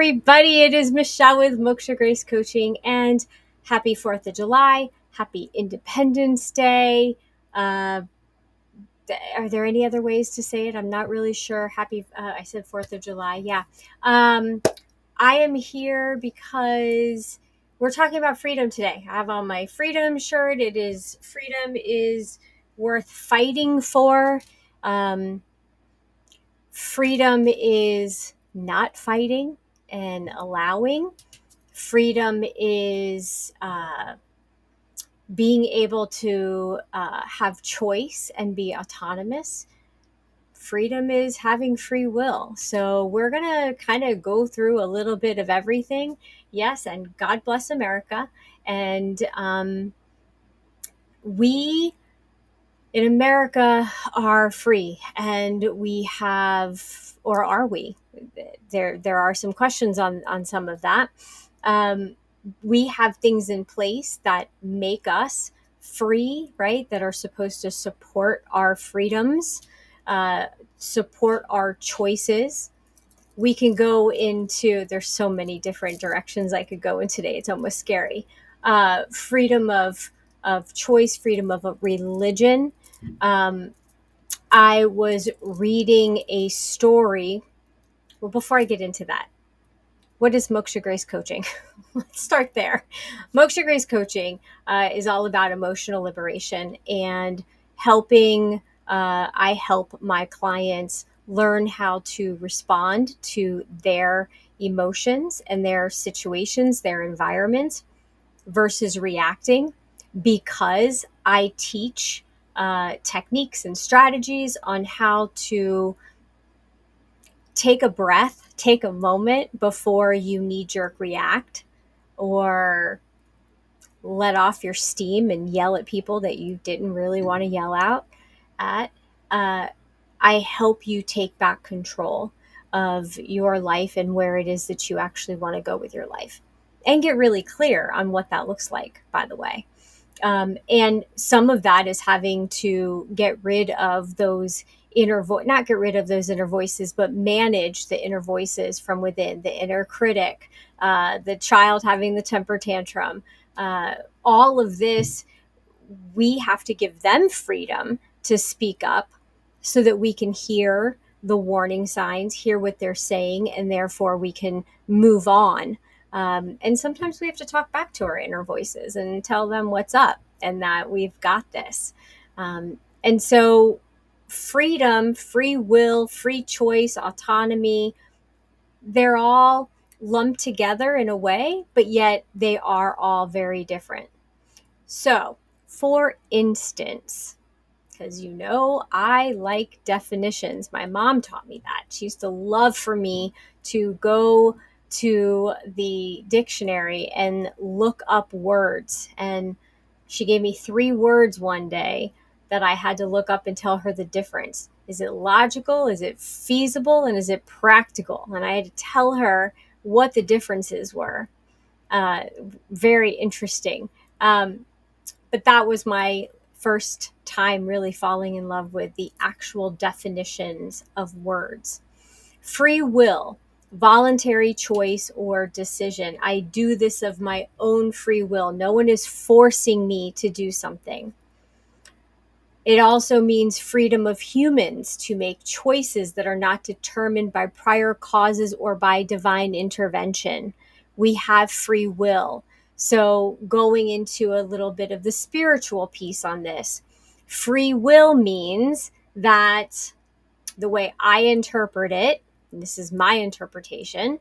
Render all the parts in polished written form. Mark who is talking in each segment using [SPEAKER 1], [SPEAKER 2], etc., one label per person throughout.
[SPEAKER 1] everybody. It is Michelle with Moksha Grace Coaching, and happy 4th of July. Happy Independence Day. Are there any other ways to say it? I'm not really sure. I said 4th of July. Yeah. I am here because we're talking about freedom today. I have on my freedom shirt. It is freedom is worth fighting for. Freedom is not fighting and allowing. Freedom is being able to have choice and be autonomous. Freedom is having free will. So we're going to kind of go through a little bit of everything. Yes, and God bless America. And we in America are free, and we have, or are we? There are some questions on some of that. We have things in place that make us free, right? That are supposed to support our freedoms, support our choices. We can go into, there's so many different directions I could go in today. It's almost scary. Freedom of choice, freedom of a religion. I was reading a story. Well, before I get into that, what is Moksha Grace Coaching? Let's start there. Moksha Grace Coaching is all about emotional liberation and helping. I help my clients learn how to respond to their emotions and their situations, their environments, versus reacting, because I teach techniques and strategies on how to take a breath, take a moment before you knee-jerk react or let off your steam and yell at people that you didn't really want to yell out at. I help you take back control of your life and where it is that you actually want to go with your life, and get really clear on what that looks like, by the way. And some of that is having to get rid of those not get rid of those inner voices, but manage the inner voices from within, the inner critic, the child having the temper tantrum, all of this. We have to give them freedom to speak up so that we can hear the warning signs, hear what they're saying, and therefore we can move on. And sometimes we have to talk back to our inner voices and tell them what's up and that we've got this. And so freedom, free will, free choice, autonomy, they're all lumped together in a way, but yet they are all very different. So, for instance, because I like definitions. My mom taught me that. She used to love for me to go to the dictionary and look up words. And she gave me 3 words one day that I had to look up and tell her the difference. Is it logical? Is it feasible? And is it practical? And I had to tell her what the differences were. Very interesting. But that was my first time really falling in love with the actual definitions of words. Free will, voluntary choice or decision. I do this of my own free will. No one is forcing me to do something. It also means freedom of humans to make choices that are not determined by prior causes or by divine intervention. We have free will. So going into a little bit of the spiritual piece on this, free will means that the way I interpret it, and this is my interpretation,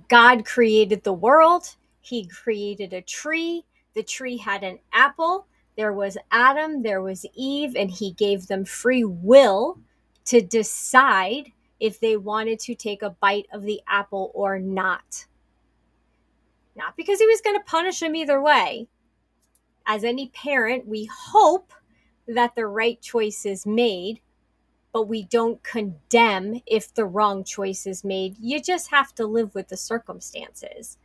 [SPEAKER 1] God created the world. He created a tree. The tree had an apple. There was Adam, there was Eve, and he gave them free will to decide if they wanted to take a bite of the apple or not. Not because he was going to punish them either way. As any parent, we hope that the right choice is made, but we don't condemn if the wrong choice is made. You just have to live with the circumstances.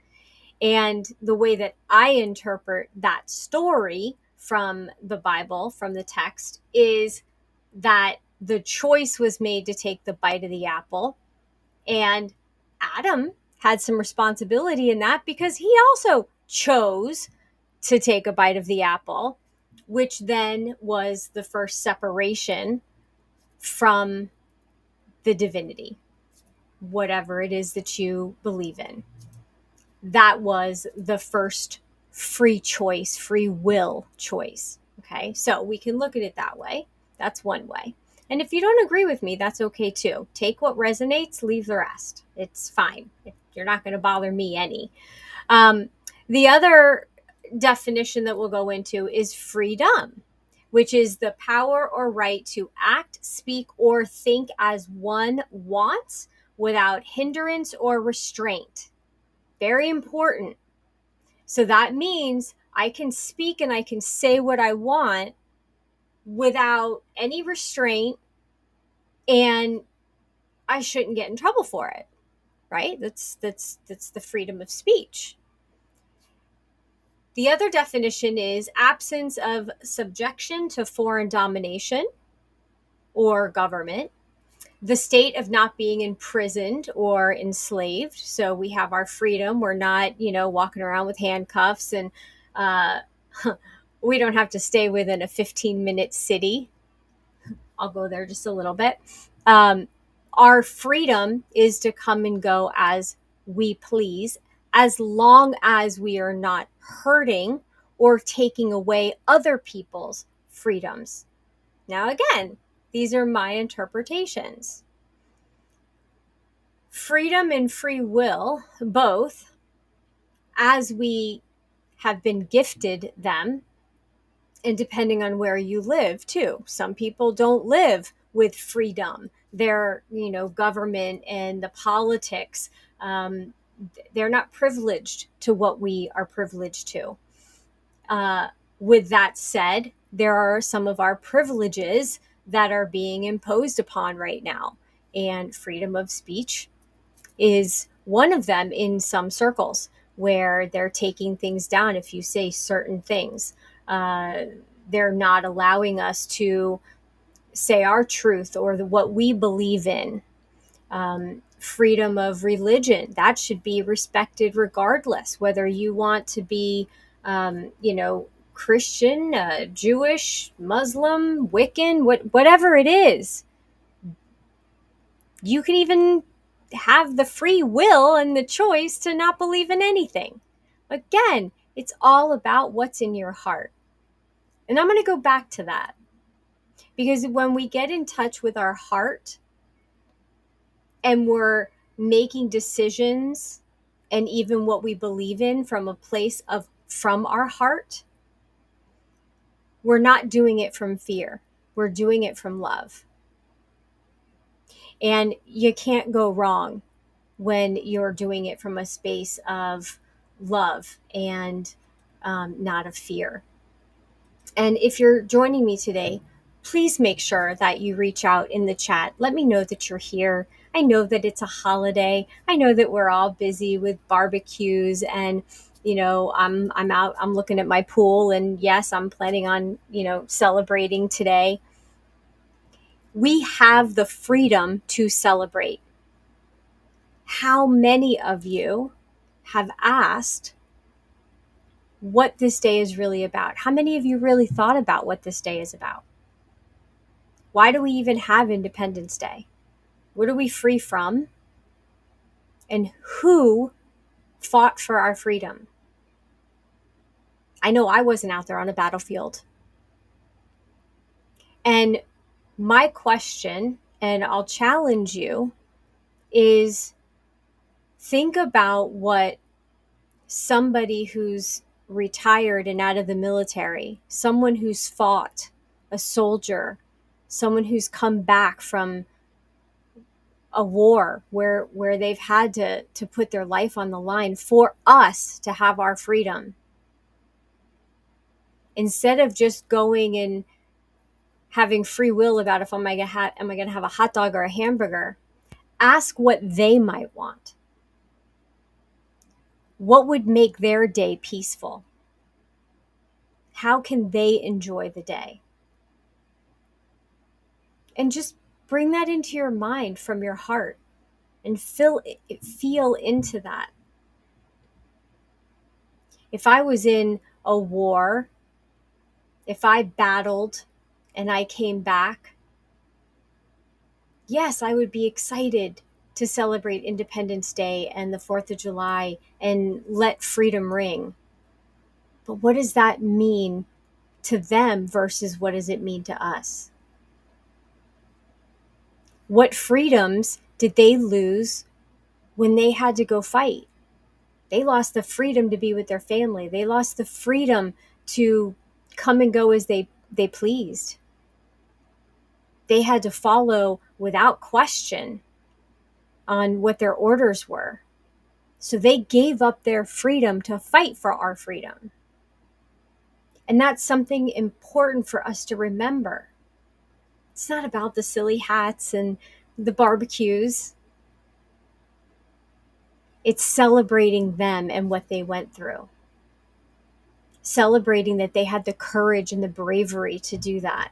[SPEAKER 1] And the way that I interpret that story from the Bible, from the text, is that the choice was made to take the bite of the apple. And Adam had some responsibility in that because he also chose to take a bite of the apple, which then was the first separation from the divinity, whatever it is that you believe in. That was the first free choice, free will choice. Okay, so we can look at it that way. That's one way. And if you don't agree with me, that's okay too. Take what resonates, leave the rest. It's fine. You're not going to bother me any. The other definition that we'll go into is freedom, which is the power or right to act, speak, or think as one wants without hindrance or restraint. Very important. So that means I can speak and I can say what I want without any restraint, and I shouldn't get in trouble for it, right? That's the freedom of speech. The other definition is absence of subjection to foreign domination or government, the state of not being imprisoned or enslaved. So we have our freedom. We're not, walking around with handcuffs, and we don't have to stay within a 15-minute city. I'll go there just a little bit. Our freedom is to come and go as we please, as long as we are not hurting or taking away other people's freedoms. Now, again, these are my interpretations. Freedom and free will, both, as we have been gifted them, and depending on where you live too. Some people don't live with freedom. Their, government and the politics, they're not privileged to what we are privileged to. With that said, there are some of our privileges that are being imposed upon right now, and freedom of speech is one of them in some circles where they're taking things down if you say certain things. They're not allowing us to say our truth or what we believe in. Freedom of religion, that should be respected regardless, whether you want to be, Christian, Jewish, Muslim, Wiccan, whatever it is. You can even have the free will and the choice to not believe in anything. Again, it's all about what's in your heart. And I'm going to go back to that, because when we get in touch with our heart and we're making decisions and even what we believe in from a place from our heart, we're not doing it from fear. We're doing it from love. And you can't go wrong when you're doing it from a space of love and not of fear. And if you're joining me today, please make sure that you reach out in the chat. Let me know that you're here. I know that it's a holiday. I know that we're all busy with barbecues, and I'm out, I'm looking at my pool, and yes, I'm planning on, celebrating today. We have the freedom to celebrate. How many of you have asked what this day is really about? How many of you really thought about what this day is about? Why do we even have Independence Day? What are we free from? And who fought for our freedom? I know I wasn't out there on a battlefield. And my question, and I'll challenge you, is think about what somebody who's retired and out of the military, someone who's fought, a soldier, someone who's come back from a war where they've had to put their life on the line for us to have our freedom. Instead of just going and having free will about if am I going to have a hot dog or a hamburger, ask what they might want. What would make their day peaceful? How can they enjoy the day? And just bring that into your mind from your heart. and feel into that. If I was in a war, if I battled and I came back, yes, I would be excited to celebrate Independence Day and the 4th of July and let freedom ring. But what does that mean to them versus what does it mean to us? What freedoms did they lose when they had to go fight? They lost the freedom to be with their family. They lost the freedom to come and go as they pleased. They had to follow without question on what their orders were. So they gave up their freedom to fight for our freedom. And that's something important for us to remember. It's not about the silly hats and the barbecues. It's celebrating them and what they went through. Celebrating that they had the courage and the bravery to do that.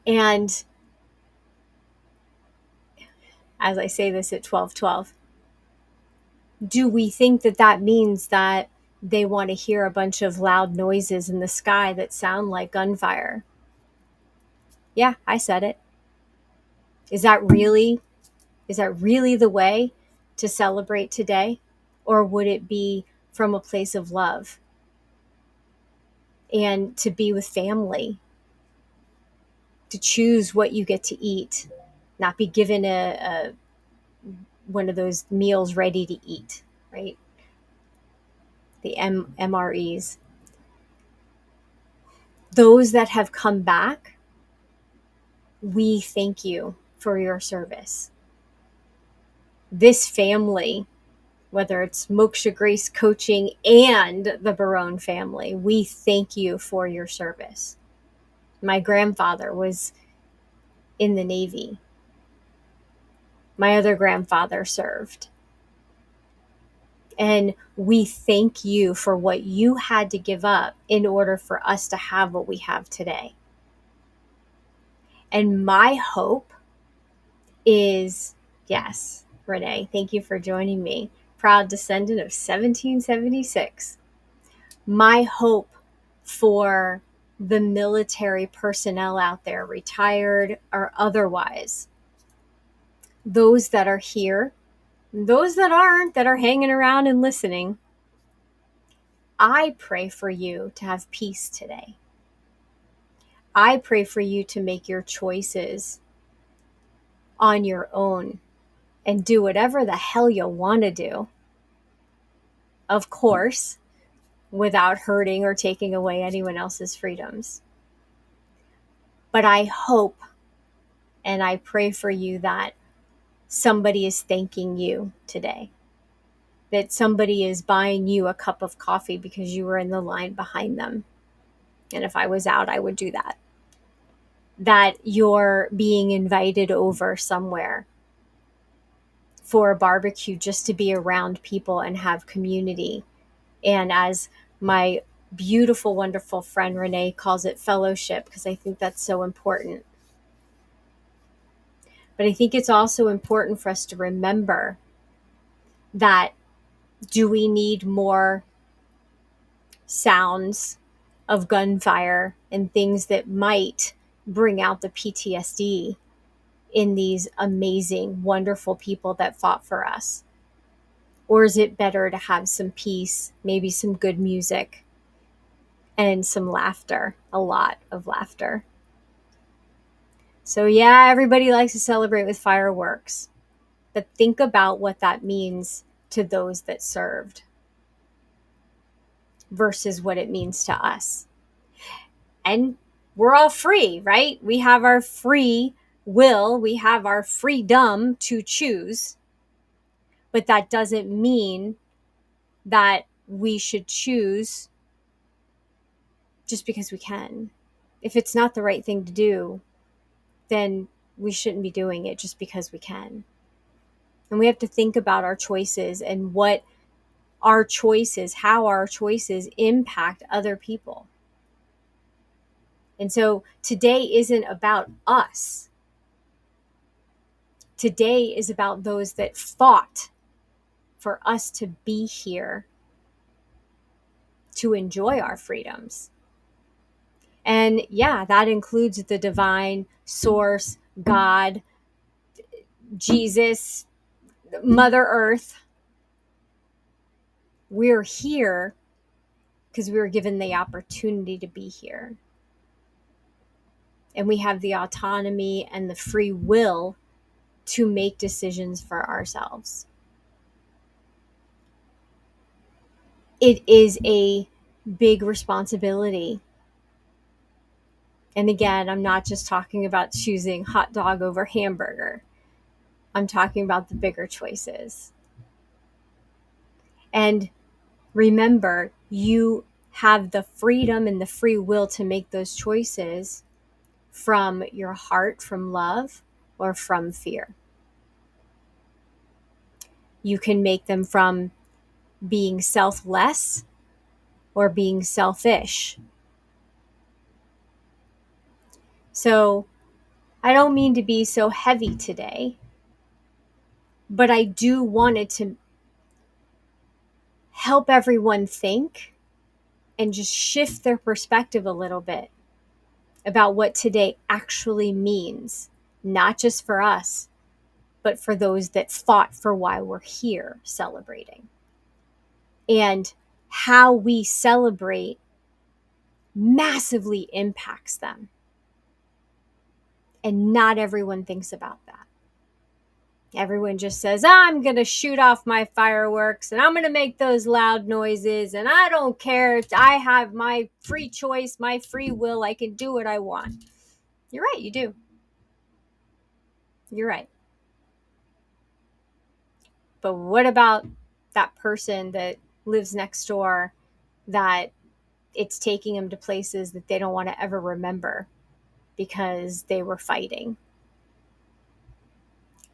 [SPEAKER 1] And as I say this at 12:12, do we think that that means that they want to hear a bunch of loud noises in the sky that sound like gunfire? Yeah, I said it. Is that really the way to celebrate today? Or would it be from a place of love and to be with family, to choose what you get to eat, not be given a one of those meals ready to eat, right? The MREs. Those that have come back, we thank you for your service. This family, whether it's Moksha Grace Coaching and the Barone family, we thank you for your service. My grandfather was in the Navy. My other grandfather served. And we thank you for what you had to give up in order for us to have what we have today. And my hope is, yes, Renee, thank you for joining me. Proud descendant of 1776. My hope for the military personnel out there, retired or otherwise, those that are here, those that aren't, that are hanging around and listening, I pray for you to have peace today. I pray for you to make your choices on your own and do whatever the hell you want to do. Of course, without hurting or taking away anyone else's freedoms. But I hope and I pray for you that somebody is thanking you today. That somebody is buying you a cup of coffee because you were in the line behind them. And if I was out, I would do that. That you're being invited over somewhere for a barbecue just to be around people and have community. And as my beautiful, wonderful friend Renee calls it, fellowship, because I think that's so important. But I think it's also important for us to remember that, do we need more sounds of gunfire and things that might bring out the PTSD in these amazing, wonderful people that fought for us? Or is it better to have some peace, maybe some good music, and some laughter, a lot of laughter? So yeah, everybody likes to celebrate with fireworks, but think about what that means to those that served versus what it means to us. And we're all free, right? We have our free will, we have our freedom to choose, but that doesn't mean that we should choose just because we can. If it's not the right thing to do, then we shouldn't be doing it just because we can. And we have to think about our choices and what our choices, how our choices impact other people. And so today isn't about us. Today is about those that fought for us to be here to enjoy our freedoms. And yeah, that includes the divine source, God, Jesus, Mother Earth. We're here because we were given the opportunity to be here. And we have the autonomy and the free will to make decisions for ourselves. It is a big responsibility. And again, I'm not just talking about choosing hot dog over hamburger. I'm talking about the bigger choices. And remember, you have the freedom and the free will to make those choices from your heart, from love, or from fear. You can make them from being selfless or being selfish. So I don't mean to be so heavy today, but I do want it to help everyone think and just shift their perspective a little bit about what today actually means, not just for us, but for those that fought for why we're here celebrating. And how we celebrate massively impacts them. And not everyone thinks about that. Everyone just says, I'm going to shoot off my fireworks and I'm going to make those loud noises and I don't care. I have my free choice, my free will. I can do what I want. You're right, you do. You're right. But what about that person that lives next door that it's taking them to places that they don't want to ever remember because they were fighting?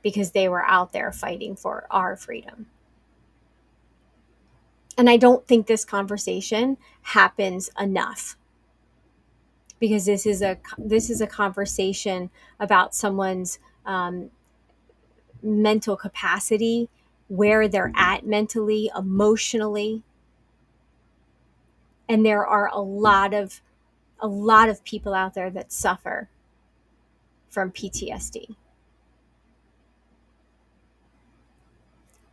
[SPEAKER 1] Because they were out there fighting for our freedom. And I don't think this conversation happens enough, because this is a conversation about someone's mental capacity, where they're at mentally, emotionally. And there are a lot of people out there that suffer from PTSD.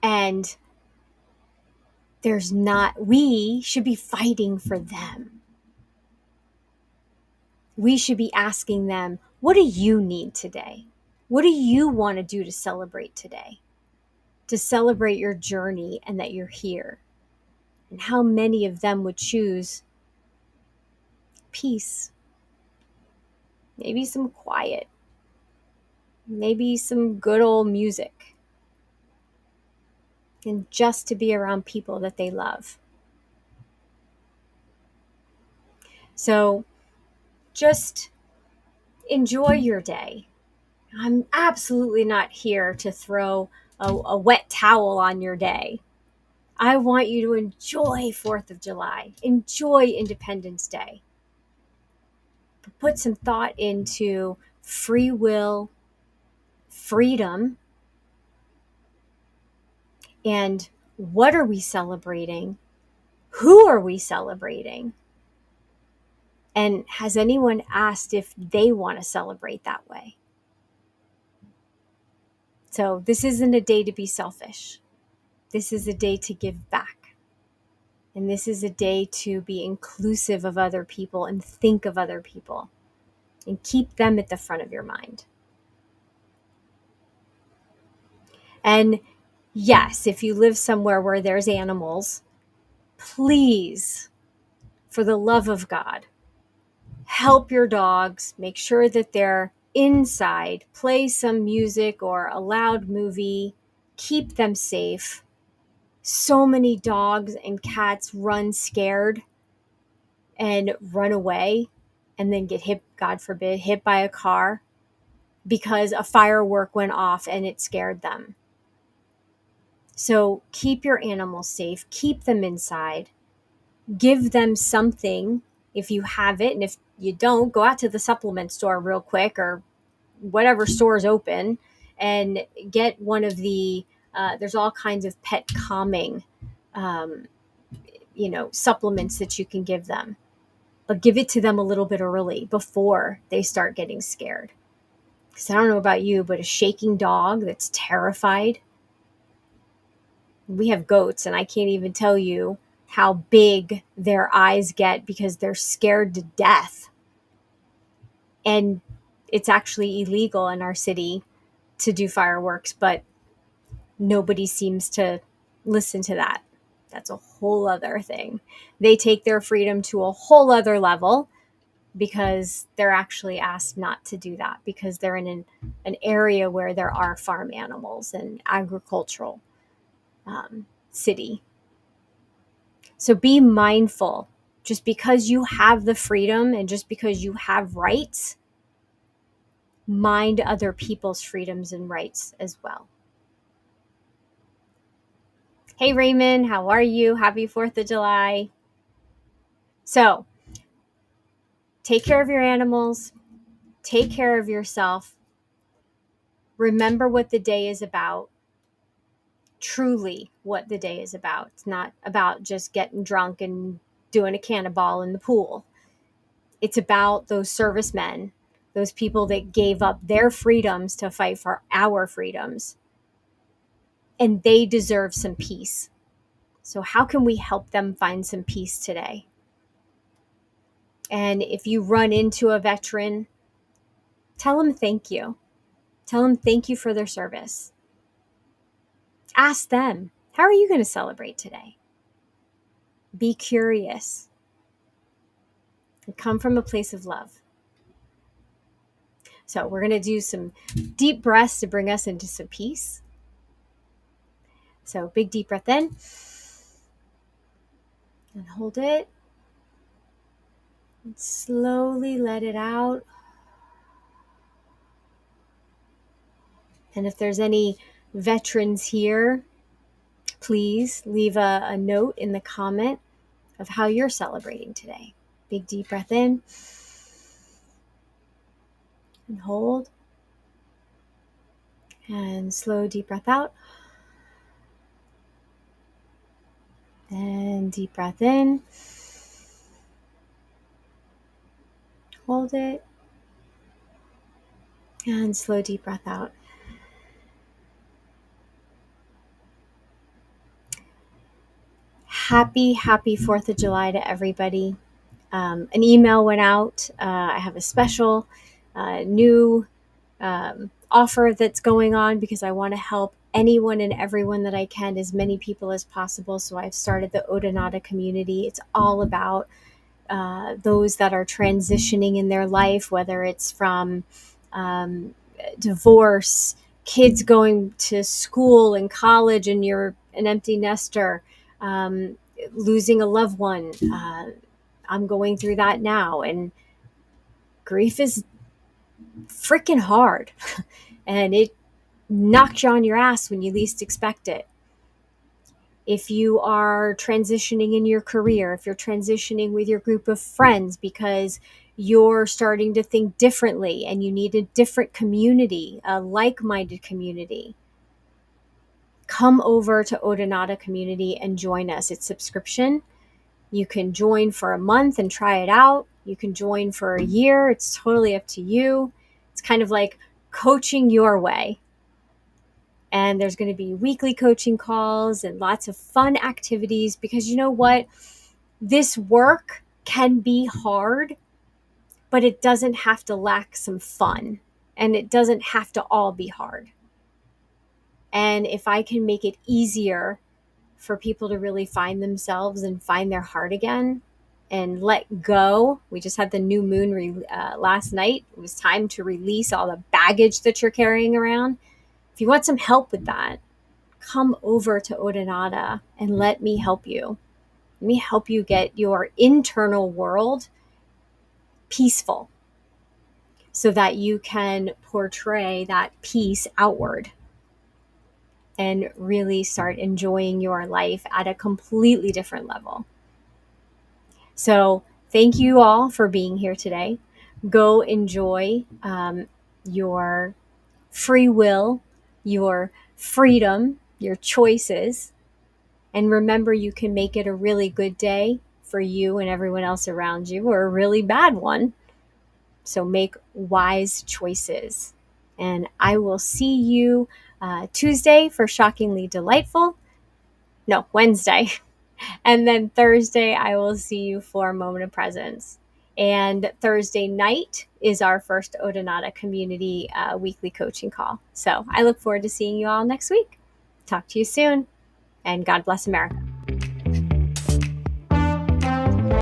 [SPEAKER 1] And we should be fighting for them. We should be asking them, what do you need today? What do you want to do to celebrate today? To celebrate your journey and that you're here? And how many of them would choose peace? Maybe some quiet. Maybe some good old music. And just to be around people that they love. So just enjoy your day. I'm absolutely not here to throw a wet towel on your day. I want you to enjoy 4th of July, enjoy Independence Day. Put some thought into free will, freedom, and what are we celebrating? Who are we celebrating? And has anyone asked if they want to celebrate that way? So this isn't a day to be selfish. This is a day to give back. And this is a day to be inclusive of other people and think of other people and keep them at the front of your mind. And yes, if you live somewhere where there's animals, please, for the love of God, help your dogs. Make sure that they're inside. Play some music or a loud movie. Keep them safe. So many dogs and cats run scared and run away and then get hit, God forbid, hit by a car because a firework went off and it scared them. So keep your animals safe. Keep them inside. Give them something if you have it. And if you don't, go out to the supplement store real quick or whatever store is open and get one of the, there's all kinds of pet calming, um, supplements that you can give them. But give it to them a little bit early before they start getting scared. Because I don't know about you, but a shaking dog that's terrified. We have goats, and I can't even tell you how big their eyes get because they're scared to death. And it's actually illegal in our city to do fireworks, but nobody seems to listen to that. That's a whole other thing. They take their freedom to a whole other level because they're actually asked not to do that because they're in an area where there are farm animals and agricultural city. So be mindful. Just because you have the freedom and just because you have rights, mind other people's freedoms and rights as well. Hey Raymond, how are you? Happy 4th of July. So take care of your animals, take care of yourself. Remember what the day is about. Truly what the day is about. It's not about just getting drunk and doing a cannonball in the pool. It's about those servicemen, those people that gave up their freedoms to fight for our freedoms. And they deserve some peace. So how can we help them find some peace today? And if you run into a veteran, tell them thank you. Tell them thank you for their service. Ask them, how are you going to celebrate today? Be curious. And come from a place of love. So we're going to do some deep breaths to bring us into some peace. So big deep breath in. And hold it. And slowly let it out. And if there's any veterans here, please leave a note in the comment of how you're celebrating today. Big deep breath in. And hold. And slow deep breath out. And deep breath in. Hold it. And slow deep breath out. Happy 4th of July to everybody. An email went out. I have a special new offer that's going on because I want to help anyone and everyone that I can, as many people as possible. So I've started the Odonata community. It's all about those that are transitioning in their life, whether it's from divorce, kids going to school and college, and you're an empty nester, losing a loved one. I'm going through that now, and grief is freaking hard, and it knocks you on your ass when you least expect it. If you are transitioning in your career, if you're transitioning with your group of friends because you're starting to think differently and you need a different community, a like-minded community, come over to Odonata Community and join us. It's subscription. You can join for a month and try it out. You can join for a year. It's totally up to you. It's kind of like coaching your way. And there's going to be weekly coaching calls and lots of fun activities because you know what? This work can be hard, but it doesn't have to lack some fun. And it doesn't have to all be hard. And if I can make it easier for people to really find themselves and find their heart again and let go. We just had the new moon last night. It was time to release all the baggage that you're carrying around. If you want some help with that, come over to Odonata and let me help you. Let me help you get your internal world peaceful so that you can portray that peace outward and really start enjoying your life at a completely different level. So thank you all for being here today. Go enjoy your free will your freedom, your choices, and remember you can make it a really good day for you and everyone else around you, or a really bad one. So make wise choices. And I will see you Tuesday for Shockingly Delightful. No, Wednesday. And then Thursday, I will see you for Moment of Presence. And Thursday night is our first Odonata community weekly coaching call. So I look forward to seeing you all next week. Talk to you soon. And God bless America.